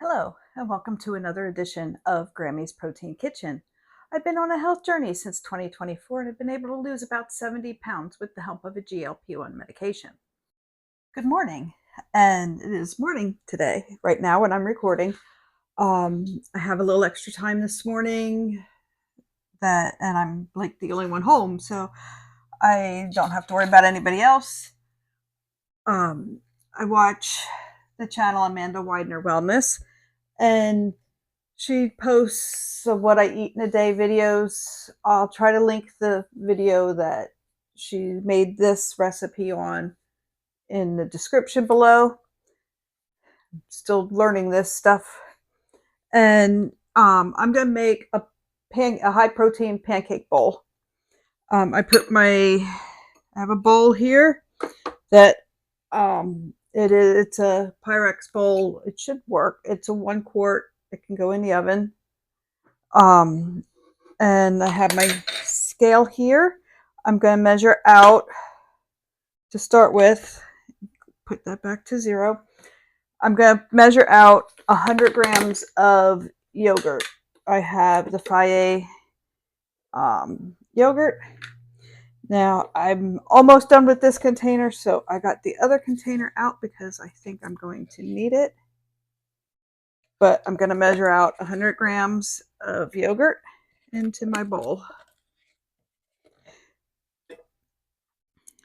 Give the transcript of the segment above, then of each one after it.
Hello, and welcome to another edition of Grammy's Protein Kitchen. I've been on a health journey since 2024 and have been able to lose about 70 pounds with the help of a GLP-1 medication. Good morning, and it is morning today, right now when I'm recording. I have a little extra time this morning and I'm like the only one home, so I don't have to worry about anybody else. I watch the channel Amanda Weidner Wellness, and she posts of what I eat in a day videos. I'll try to link the video that she made this recipe on in the description below. I'm still learning this stuff. And I'm going to make a high protein pancake bowl. I have a bowl here that it's a Pyrex bowl. It should work. It's a 1 quart. It can go in the oven. And I have my scale here. I'm going to measure out to start with. Put that back to 0. I'm going to measure out 100 grams of yogurt. I have the Faye yogurt. Now I'm almost done with this container, so I got the other container out because I think I'm going to need it. But I'm going to measure out 100 grams of yogurt into my bowl.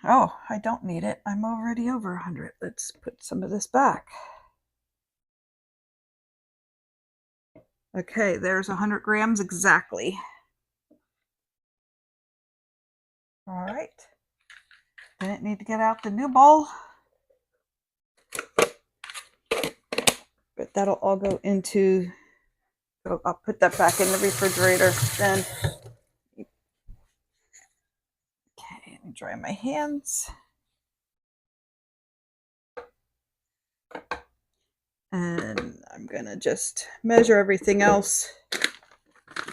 Oh, I don't need it. I'm already over 100. Let's put some of this back. Okay, there's 100 grams exactly. All right. Didn't need to get out the new bowl. But that'll all go into, I'll put that back in the refrigerator then. Okay, let me dry my hands. And I'm gonna just measure everything else.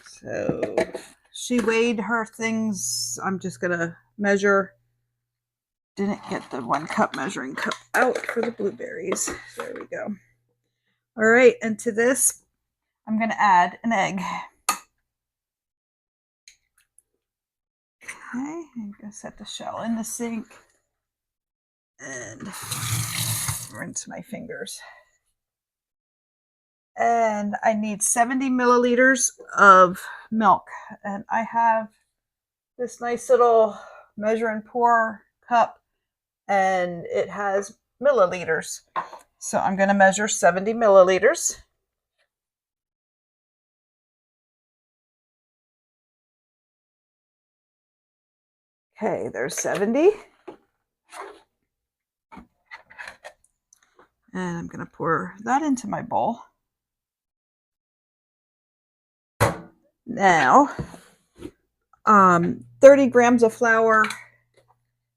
So she weighed her things. I'm just gonna measure. Didn't get the 1 cup measuring cup out for the blueberries. There we go. All right, and to this, I'm gonna add an egg. Okay, I'm gonna set the shell in the sink and rinse my fingers. And I need 70 milliliters of milk. And I have this nice little measure and pour cup, and it has milliliters. So I'm going to measure 70 milliliters. Okay, there's 70. And I'm going to pour that into my bowl. Now, 30 grams of flour.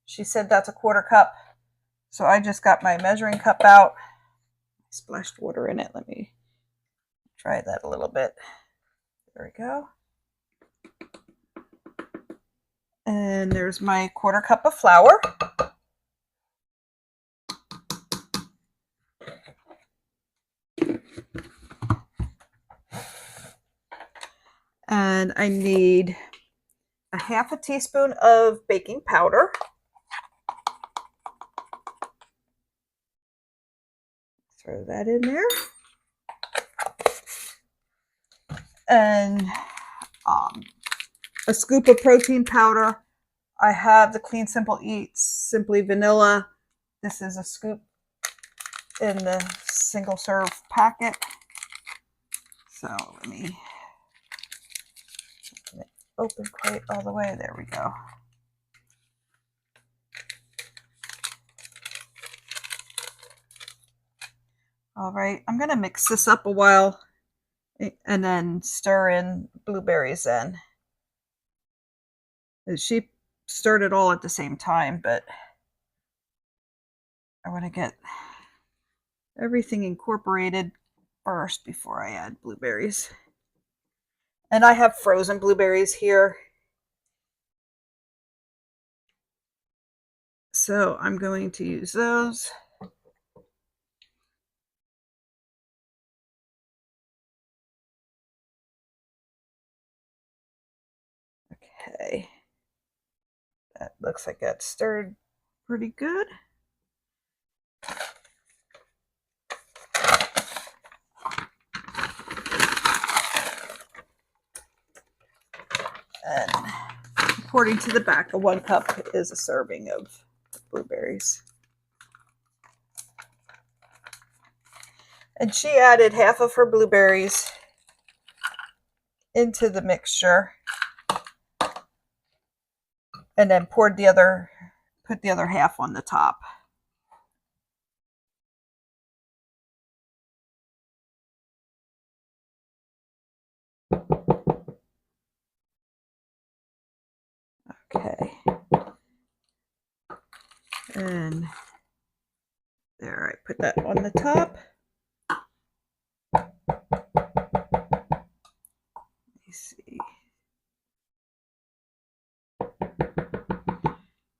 She said that's a 1/4 cup. So I just got my measuring cup out. I splashed water in it. Let me try that a little bit. There we go. And there's my 1/4 cup of flour. And I need a 1/2 teaspoon of baking powder. Throw that in there. And a scoop of protein powder. I have the Clean Simple Eats Simply Vanilla. This is a scoop in the single serve packet. So let me open quite all the way. There we go. All right, I'm going to mix this up a while and then stir in blueberries in. She stirred it all at the same time, but I want to get everything incorporated first before I add blueberries. And I have frozen blueberries here. So I'm going to use those. Okay. That looks like that stirred pretty good. And according to the back, a 1 cup is a serving of blueberries. And she added half of her blueberries into the mixture and then put the other half on the top. Okay. And there, I put that on the top. Let me see.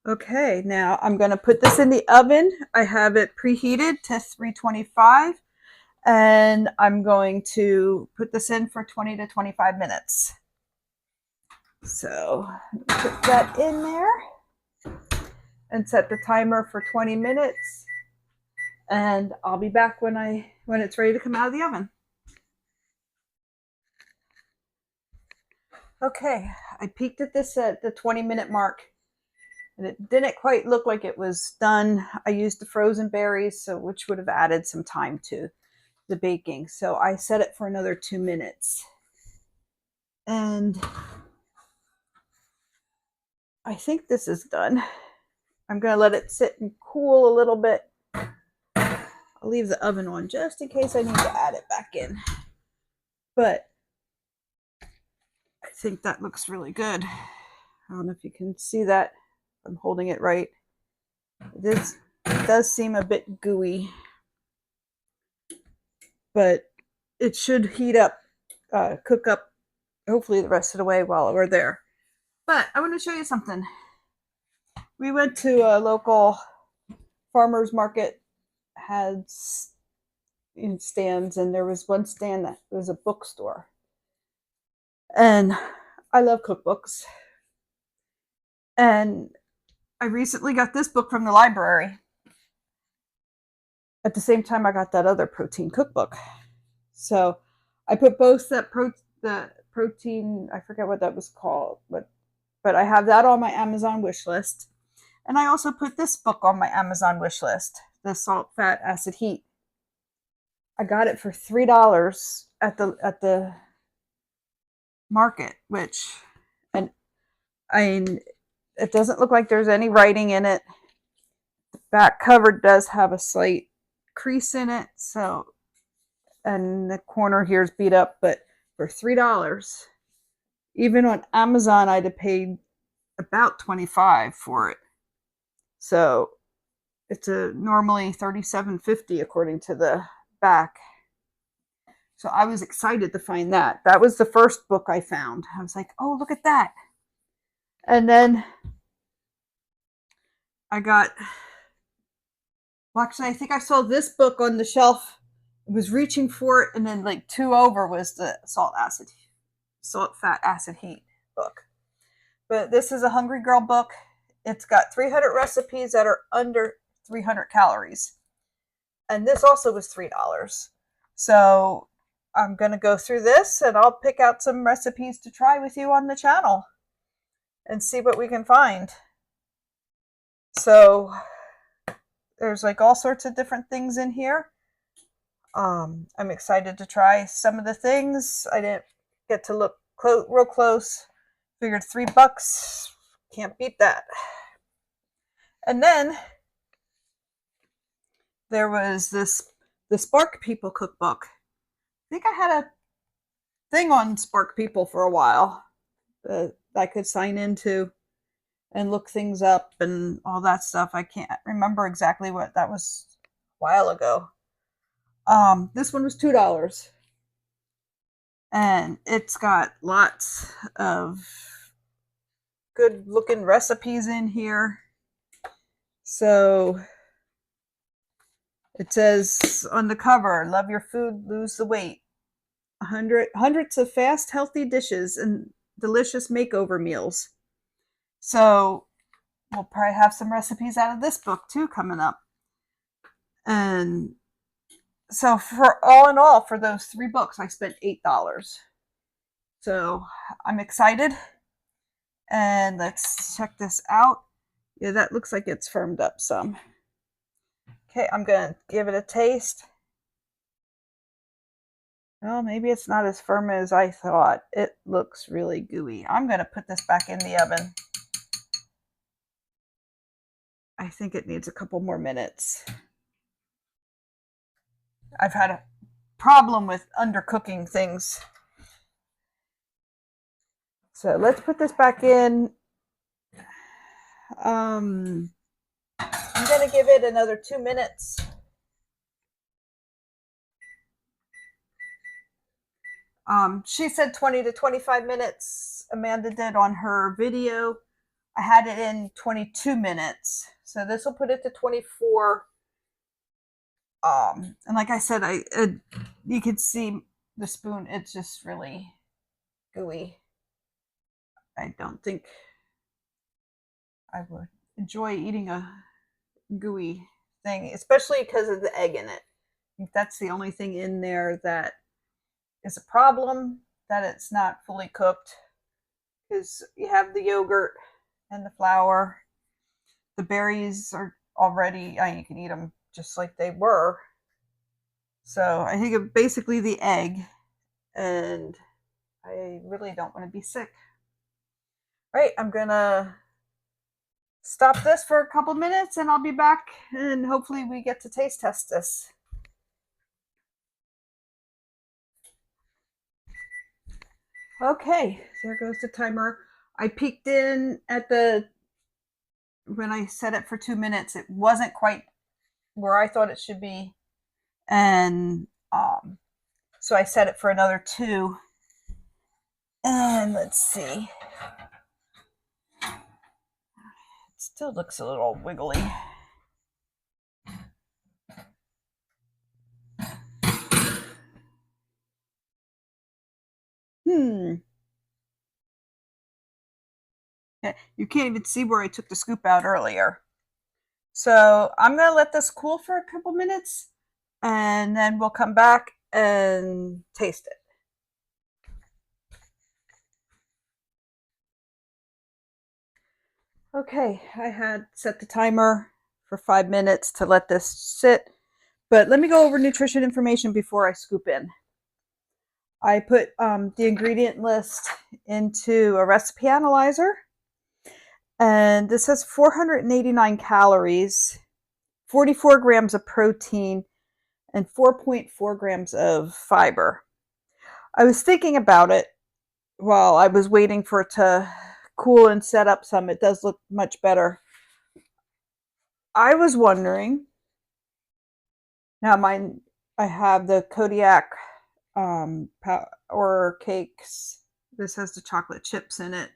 Okay, now I'm going to put this in the oven. I have it preheated to 325, and I'm going to put this in for 20 to 25 minutes. So put that in there and set the timer for 20 minutes, and I'll be back when it's ready to come out of the oven. Okay, I peeked at this at the 20-minute mark, and it didn't quite look like it was done. I used the frozen berries, which would have added some time to the baking. So I set it for another 2 minutes. And I think this is done. I'm going to let it sit and cool a little bit. I'll leave the oven on just in case I need to add it back in. But I think that looks really good. I don't know if you can see that. I'm holding it right. It does seem a bit gooey, but it should heat up, cook up, hopefully the rest of the way while we're there. But I want to show you something. We went to a local farmer's market, had stands, and there was one stand that was a bookstore. And I love cookbooks. And I recently got this book from the library. At the same time, I got that other protein cookbook. So I put both the protein, I forget what that was called, but I have that on my Amazon wish list. And I also put this book on my Amazon wish list, the Salt, Fat, Acid, Heat. I got it for $3 at the market, which, and I mean, it doesn't look like there's any writing in it. The back cover does have a slight crease in it, so, and the corner here is beat up, but for $3, even on Amazon, I'd have paid about $25 for it. So it's normally $37.50 according to the back. So I was excited to find that. That was the first book I found. I was like, oh, look at that. And then I got, well, actually, I think I saw this book on the shelf. I was reaching for it, and then like 2 over was the Salt, Fat, Acid, Heat book. But this is a Hungry Girl book. It's got 300 recipes that are under 300 calories. And this also was $3. So I'm going to go through this, and I'll pick out some recipes to try with you on the channel and see what we can find. So there's like all sorts of different things in here. I'm excited to try some of the things. I didn't get to look real close. Figured $3, can't beat that. And then there was the Spark People cookbook. I think I had a thing on Spark People for a while that I could sign into and look things up and all that stuff. I can't remember exactly what that was a while ago. This one was $2. And it's got lots of good looking recipes in here. So it says on the cover, love your food, lose the weight. Hundreds of fast, healthy dishes and delicious makeover meals. So we'll probably have some recipes out of this book too coming up. And so for all in all, for those 3 books, I spent $8. So I'm excited. And let's check this out. Yeah, that looks like it's firmed up some. Okay, I'm going to give it a taste. Well, maybe it's not as firm as I thought. It looks really gooey. I'm going to put this back in the oven. I think it needs a couple more minutes. I've had a problem with undercooking things. So let's put this back in. I'm going to give it another 2 minutes. She said 20 to 25 minutes. Amanda did on her video. I had it in 22 minutes. So this will put it to 24. And like I said, you can see the spoon. It's just really gooey. I don't think I would enjoy eating a gooey thing, especially because of the egg in it. I think that's the only thing in there that is a problem, that it's not fully cooked, because you have the yogurt and the flour. The berries are already, you can eat them just like they were. So I think of basically the egg, and I really don't want to be sick. All right, I'm gonna stop this for a couple minutes and I'll be back, and hopefully we get to taste test this. Okay, there goes the timer. I peeked in at when I set it for 2 minutes, it wasn't quite where I thought it should be. And so I set it for another 2. And let's see. It still looks a little wiggly. You can't even see where I took the scoop out earlier. So I'm going to let this cool for a couple minutes, and then we'll come back and taste it. Okay, I had set the timer for 5 minutes to let this sit, but let me go over nutrition information before I scoop in. I put the ingredient list into a recipe analyzer, and this has 489 calories, 44 grams of protein, and 4.4 grams of fiber. I was thinking about it while I was waiting for it to cool and set up some. It does look much better. I was wondering, now I have the Kodiak or cakes. This has the chocolate chips in it.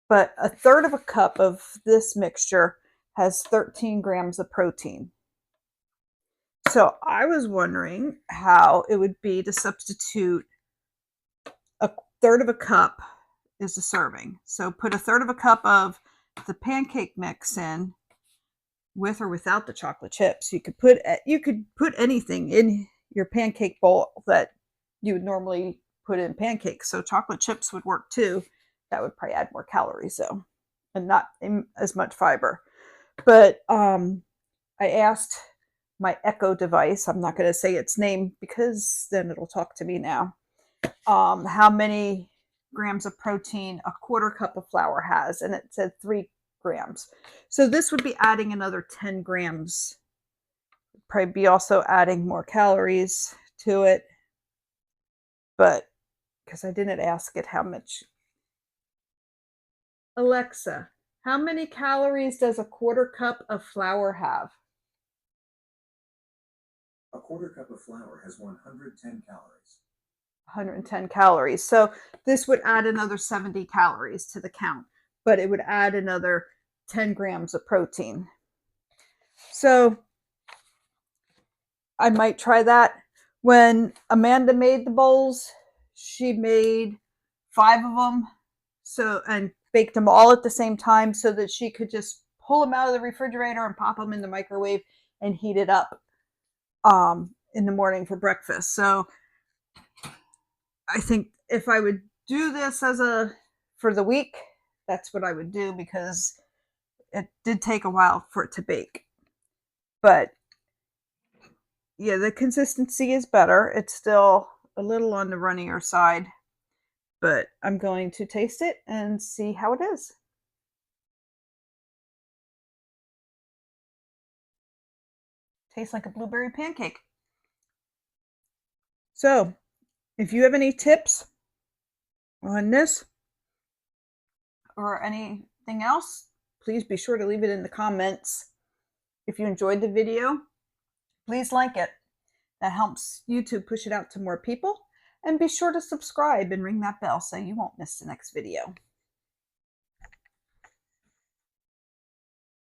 But a third of a cup of this mixture has 13 grams of protein. So I was wondering how it would be to substitute a third of a cup is a serving. So put a third of a cup of the pancake mix in, with or without the chocolate chips. You could put anything in your pancake bowl that you would normally put in pancakes. So chocolate chips would work too. That would probably add more calories though, and not as much fiber. But I asked my Echo device, I'm not going to say its name because then it'll talk to me now, how many grams of protein a quarter cup of flour has, and it said 3 grams. So this would be adding another 10 grams. Probably be also adding more calories to it, but because I didn't ask it how much. Alexa, how many calories does a quarter cup of flour have? A quarter cup of flour has 110 calories. 110 calories. So this would add another 70 calories to the count, but it would add another 10 grams of protein. So I might try that. When Amanda made the bowls, she made 5 of them, and baked them all at the same time so that she could just pull them out of the refrigerator and pop them in the microwave and heat it up in the morning for breakfast. So I think if I would do this for the week, that's what I would do, because it did take a while for it to bake. But yeah, the consistency is better. It's still a little on the runnier side, but I'm going to taste it and see how it is. Tastes like a blueberry pancake. So, if you have any tips on this or anything else, please be sure to leave it in the comments. If you enjoyed the video, please like it. That helps YouTube push it out to more people. And be sure to subscribe and ring that bell so you won't miss the next video.